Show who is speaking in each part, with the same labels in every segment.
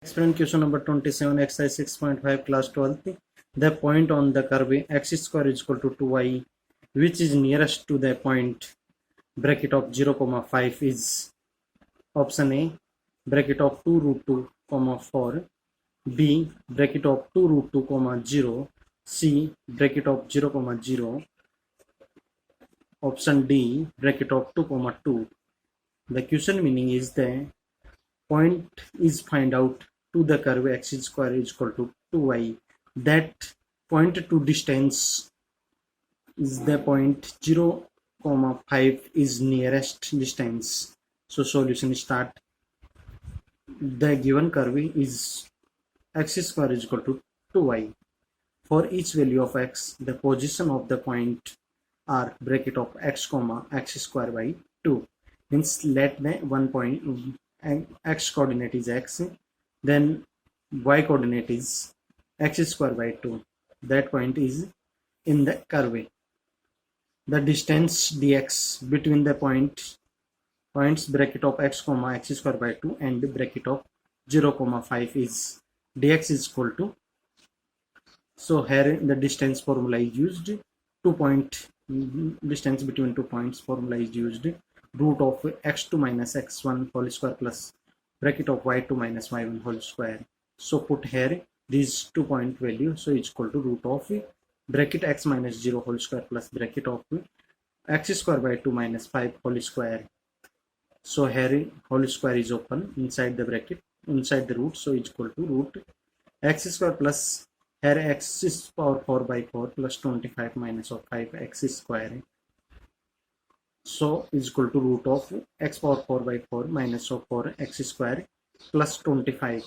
Speaker 1: Experiment question number 27, exercise 6.5, class 12th. The point on the curve x square is equal to 2y, which is nearest to the point bracket of 0, 5 is option A, bracket of 2 root 2, 4, B, bracket of 2 root 2, 0, C, bracket of 0, 0, option D, bracket of 2, 2. The question meaning is the point is find out to the curve x square is equal to 2y. That point to distance is the point 0, 5 is nearest distance. So solution start. The given curve is x square is equal to 2y. For each value of x, the position of the point are bracket of x comma x square by 2. Means let the one point x coordinate is x, then y coordinate is x square by 2. That point is in the curve. The distance dx between the points bracket of x comma x square by 2 and bracket of 0, 5 is dx is equal to, so here the distance formula is used, 2 point distance between 2 points formula is used, root of x2 minus x1 whole square plus bracket of y2 minus y1 whole square. So put here these 2 point value, so it's equal to root of bracket x minus 0 whole square plus bracket of x square by 2 minus 5 whole square. So here whole square is open inside the bracket, inside the root, so it's equal to root x square plus here x is power 4 by 4 plus 25 minus of 5 x square. So is equal to root of x power 4 by 4 minus of 4 x square plus 25.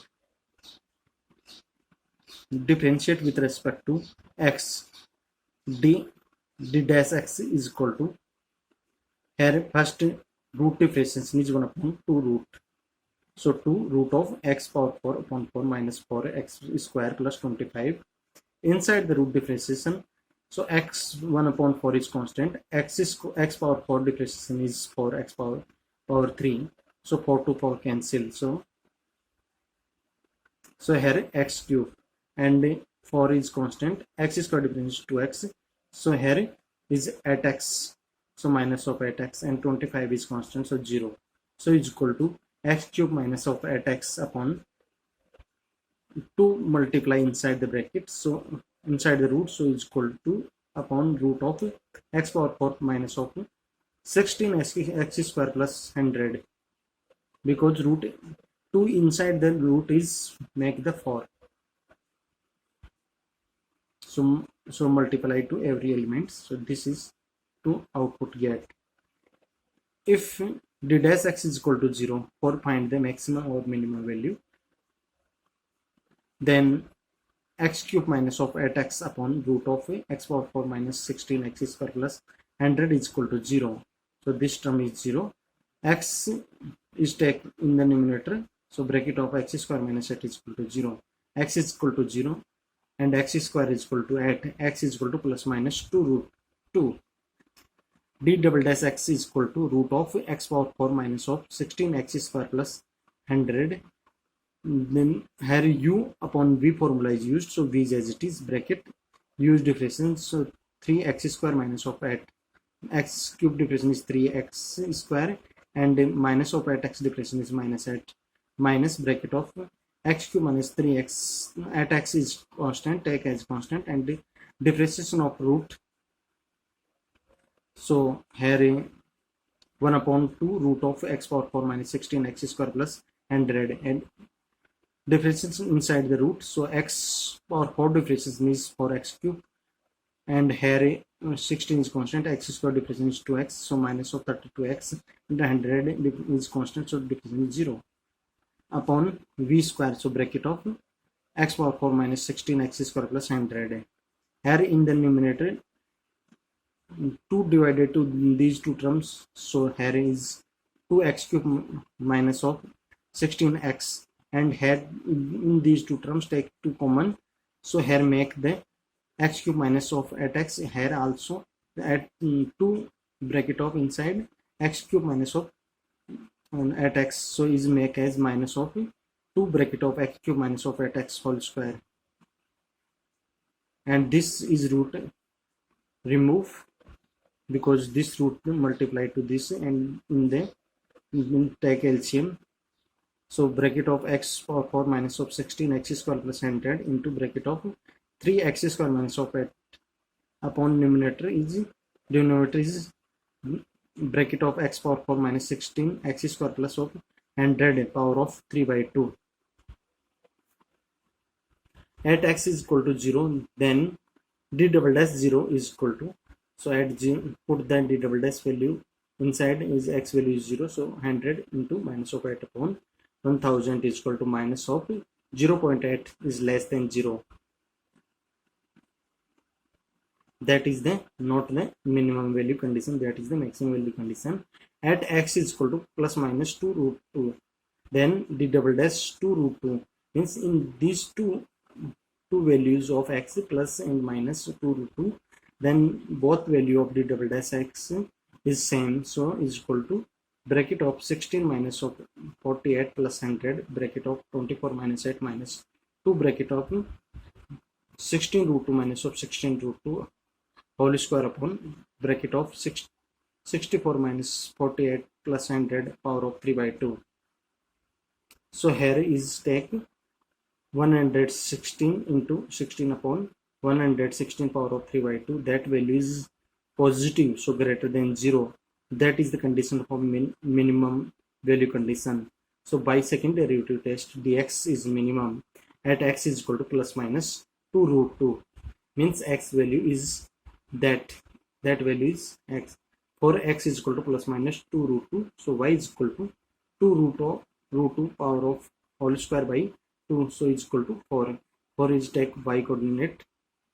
Speaker 1: Differentiate with respect to x. d dash x is equal to, here first root differentiation is 1 upon 2 root. So 2 root of x power 4 upon 4 minus 4 x square plus 25. Inside the root differentiation, so x 1 upon 4 is constant, x power 4 differentiation is 4 x power 3. So 4 to 4 cancel. So here x cube and 4 is constant, x square difference is 2x. So here is 8x, so minus of 8x, and 25 is constant, so 0. So it's equal to x cube minus of 8x upon 2 multiply inside the bracket, so inside the root, so it's equal to upon root of x power 4 minus of 16 x square plus 100, because root 2 inside the root is make the 4. So multiply to every element, so this is to output get. If d dash x is equal to 0, for find the maximum or minimum value, then x cube minus of 8x upon root of x power 4 minus 16 x square plus 100 is equal to 0. So this term is 0. X is taken in the numerator, so bracket of x square minus 8 is equal to 0. X is equal to 0 and x square is equal to 8. X is equal to plus minus 2 root 2. d double dash x is equal to root of x power 4 minus of 16 x square plus 100. Then here u upon v formula is used, so v is as it is, bracket use differentiation, so 3x square minus of 8 x cube differentiation is 3x square and minus of 8x differentiation is minus 8 minus bracket of x cube minus 3x, 8x is constant, take as constant, and the differentiation of root, so here 1 upon 2 root of x power 4 minus 16 x square plus 100, and differentiation inside the root, so x power 4 differentiation is 4x cube, and here 16 is constant, x square differentiation is 2x, so minus of 32x, and 100 is constant, so differentiation is 0 upon v square, so bracket of x power 4 minus 16 x square plus 100. Here in the numerator 2 divided to these two terms, so here is 2x cube minus of 16x, and here in these two terms take 2 common, so here make the x cube minus of 8x, here also add 2 bracket of inside x cube minus of 8x, so is make as minus of 2 bracket of x cube minus of 8x whole square, and this is root remove because this root multiply to this, and in the take LCM. So bracket of x power 4 minus of 16 x square plus 100 into bracket of 3 x square minus of 8 upon denominator is bracket of x power 4 minus 16 x square plus of 100 power of 3 by 2. At x is equal to 0, then d double dash 0 is equal to, so at 0 put the d double dash value inside, is x value is 0, so 100 into minus of 8 upon 1000 is equal to minus of 0.8 is less than 0. That is the not the minimum value condition, that is the maximum value condition. At x is equal to plus minus 2 root 2, then d double dash 2 root 2 means in these two values of x plus and minus 2 root 2, then both value of d double dash x is same, so is equal to bracket of 16 minus of 48 plus 100 bracket of 24 minus 8 minus 2 bracket of 16 root 2 minus of 16 root 2 whole square upon bracket of 64 minus 48 plus 100 power of 3 by 2. So here is take 116 into 16 upon 116 power of 3 by 2, that value is positive, so greater than 0. That is the condition of minimum value condition. So by second derivative test, dx is minimum at x is equal to plus minus 2 root 2 means x value is that value is x. For x is equal to plus minus 2 root 2, so y is equal to 2 root 2 power of whole square by 2, so is equal to 4. 4 is take y coordinate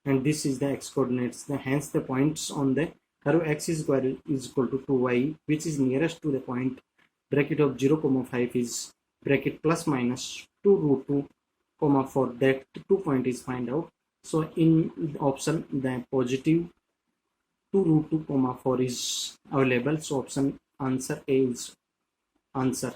Speaker 1: and this is the x coordinates. Hence the points on the curve x is equal to 2y, which is nearest to the point bracket of 0, 5 is bracket plus minus 2 root 2, 4. That 2 point is find out. So in option the positive 2 root 2, 4 is available. So option answer A is answer.